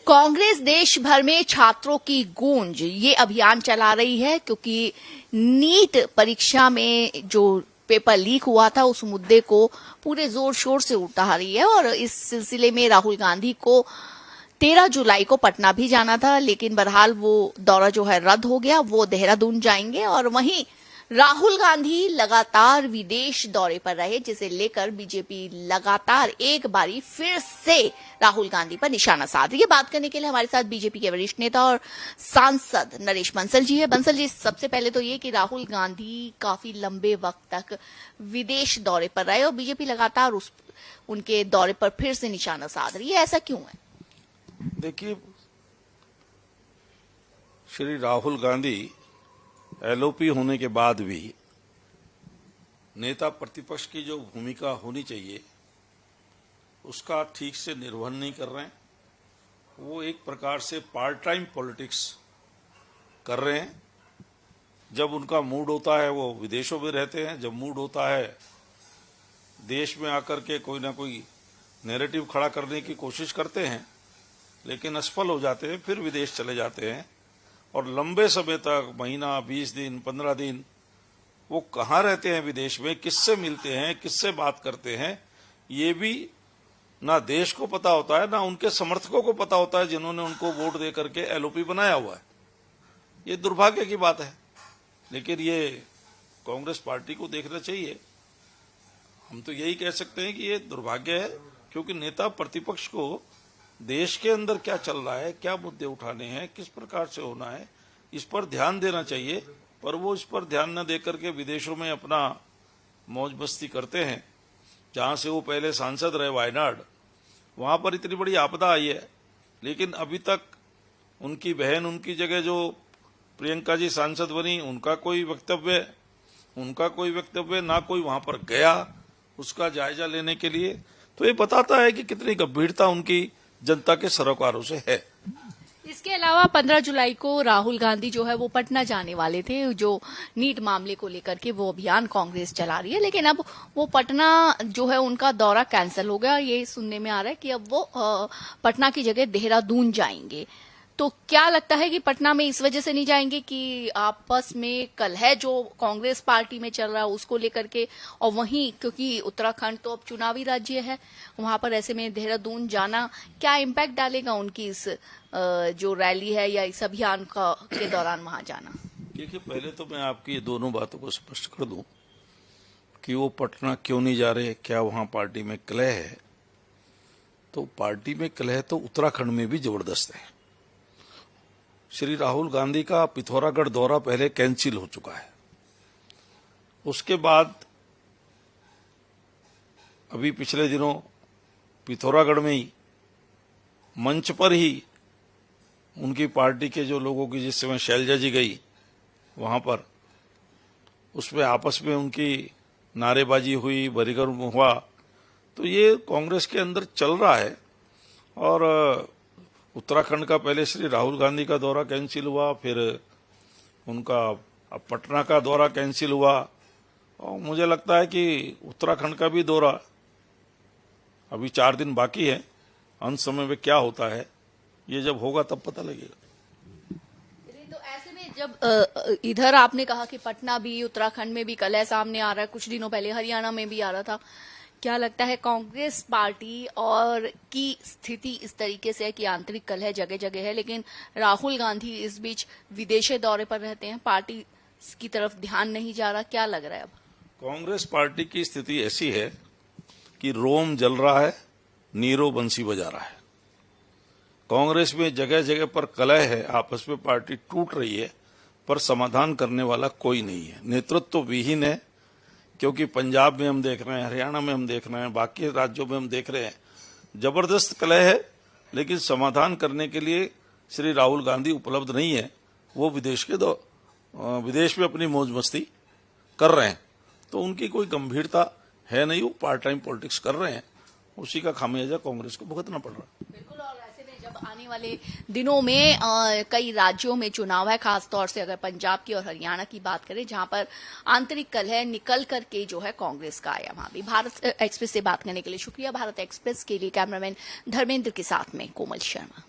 कांग्रेस देश भर में छात्रों की गूंज ये अभियान चला रही है क्योंकि नीट परीक्षा में जो पेपर लीक हुआ था उस मुद्दे को पूरे जोर शोर से उठा रही है। और इस सिलसिले में राहुल गांधी को 13 जुलाई को पटना भी जाना था, लेकिन बहरहाल वो दौरा जो है रद्द हो गया। वो देहरादून जाएंगे और वहीं राहुल गांधी लगातार विदेश दौरे पर रहे, जिसे लेकर बीजेपी लगातार एक बारी फिर से राहुल गांधी पर निशाना साध रही है। बात करने के लिए हमारे साथ बीजेपी के वरिष्ठ नेता और सांसद नरेश बंसल जी है। बंसल जी, सबसे पहले तो ये कि राहुल गांधी काफी लंबे वक्त तक विदेश दौरे पर रहे और बीजेपी लगातार उनके दौरे पर फिर से निशाना साध रही है, ऐसा क्यों है? देखिए, श्री राहुल गांधी एलओपी होने के बाद भी नेता प्रतिपक्ष की जो भूमिका होनी चाहिए उसका ठीक से निर्वहन नहीं कर रहे हैं। वो एक प्रकार से पार्ट टाइम पॉलिटिक्स कर रहे हैं। जब उनका मूड होता है वो विदेशों में रहते हैं, जब मूड होता है देश में आकर के कोई ना कोई नैरेटिव खड़ा करने की कोशिश करते हैं, लेकिन असफल हो जाते हैं, फिर विदेश चले जाते हैं। और लंबे समय तक, महीना, 20 दिन, 15 दिन वो कहाँ रहते हैं विदेश में, किससे मिलते हैं, किससे बात करते हैं, ये भी ना देश को पता होता है ना उनके समर्थकों को पता होता है जिन्होंने उनको वोट दे करके एलओपी बनाया हुआ है। ये दुर्भाग्य की बात है, लेकिन ये कांग्रेस पार्टी को देखना चाहिए। हम तो यही कह सकते हैं कि ये दुर्भाग्य है, क्योंकि नेता प्रतिपक्ष को देश के अंदर क्या चल रहा है, क्या मुद्दे उठाने हैं, किस प्रकार से होना है, इस पर ध्यान देना चाहिए। पर वो इस पर ध्यान न देकर के विदेशों में अपना मौज मस्ती करते हैं। जहां से वो पहले सांसद रहे, वायनाड, वहां पर इतनी बड़ी आपदा आई है, लेकिन अभी तक उनकी बहन, उनकी जगह जो प्रियंका जी सांसद बनी, उनका कोई वक्तव्य ना कोई वहां पर गया उसका जायजा लेने के लिए। तो ये बताता है कि कितनी गंभीरता उनकी जनता के सरोकारों से है। इसके अलावा 15 जुलाई को राहुल गांधी जो है वो पटना जाने वाले थे, जो नीट मामले को लेकर के वो अभियान कांग्रेस चला रही है, लेकिन अब वो पटना जो है उनका दौरा कैंसिल हो गया। ये सुनने में आ रहा है कि अब वो पटना की जगह देहरादून जाएंगे। तो क्या लगता है कि पटना में इस वजह से नहीं जाएंगे कि आपस में कलह जो कांग्रेस पार्टी में चल रहा है उसको लेकर के, और वहीं क्योंकि उत्तराखंड तो अब चुनावी राज्य है, वहां पर ऐसे में देहरादून जाना क्या इम्पैक्ट डालेगा उनकी इस जो रैली है या इस अभियान के दौरान वहां जाना? देखिए, पहले तो मैं आपकी ये दोनों बातों को स्पष्ट कर दूं कि वो पटना क्यों नहीं जा रहे, क्या वहां पार्टी में कलह है। तो पार्टी में कलह तो उत्तराखंड में भी जबरदस्त है। श्री राहुल गांधी का पिथौरागढ़ दौरा पहले कैंसिल हो चुका है। उसके बाद अभी पिछले दिनों पिथौरागढ़ में ही मंच पर ही उनकी पार्टी के जो लोगों की, जिस समय शैलजा जी गई वहां पर, उसमें आपस में उनकी नारेबाजी हुई, बरीगर्म हुआ। तो ये कांग्रेस के अंदर चल रहा है। और उत्तराखंड का पहले श्री राहुल गांधी का दौरा कैंसिल हुआ, फिर उनका अब पटना का दौरा कैंसिल हुआ, और मुझे लगता है कि उत्तराखंड का भी दौरा अभी 4 दिन बाकी है। अंत समय में क्या होता है, ये जब होगा तब पता लगेगा। तो ऐसे में जब इधर आपने कहा कि पटना भी, उत्तराखंड में भी कलह सामने आ रहा है, कुछ दिनों पहले हरियाणा में भी आ रहा था, क्या लगता है कांग्रेस पार्टी और की स्थिति इस तरीके से है कि आंतरिक कलह जगह जगह है, लेकिन राहुल गांधी इस बीच विदेशी दौरे पर रहते हैं, पार्टी की तरफ ध्यान नहीं जा रहा, क्या लग रहा है अब? कांग्रेस पार्टी की स्थिति ऐसी है कि रोम जल रहा है, नीरो बंसी बजा रहा है। कांग्रेस में जगह जगह पर कलह है, आपस में पार्टी टूट रही है, पर समाधान करने वाला कोई नहीं है। नेतृत्व विहीन है, क्योंकि पंजाब में हम देख रहे हैं, हरियाणा में हम देख रहे हैं, बाकी राज्यों में हम देख रहे हैं, जबरदस्त कलह है, लेकिन समाधान करने के लिए श्री राहुल गांधी उपलब्ध नहीं है। वो विदेश में अपनी मौज मस्ती कर रहे हैं, तो उनकी कोई गंभीरता है नहीं। वो पार्ट टाइम पॉलिटिक्स कर रहे हैं, उसी का खामियाजा कांग्रेस को भुगतना पड़ रहा है। बिल्कुल। और ऐसे में जब आने वाले दिनों में कई राज्यों में चुनाव है, खासतौर से अगर पंजाब की और हरियाणा की बात करें, जहां पर आंतरिक कलह निकल करके जो है कांग्रेस का आया, वहां भी। भारत एक्सप्रेस से बात करने के लिए शुक्रिया। भारत एक्सप्रेस के लिए कैमरामैन धर्मेंद्र के साथ में कोमल शर्मा।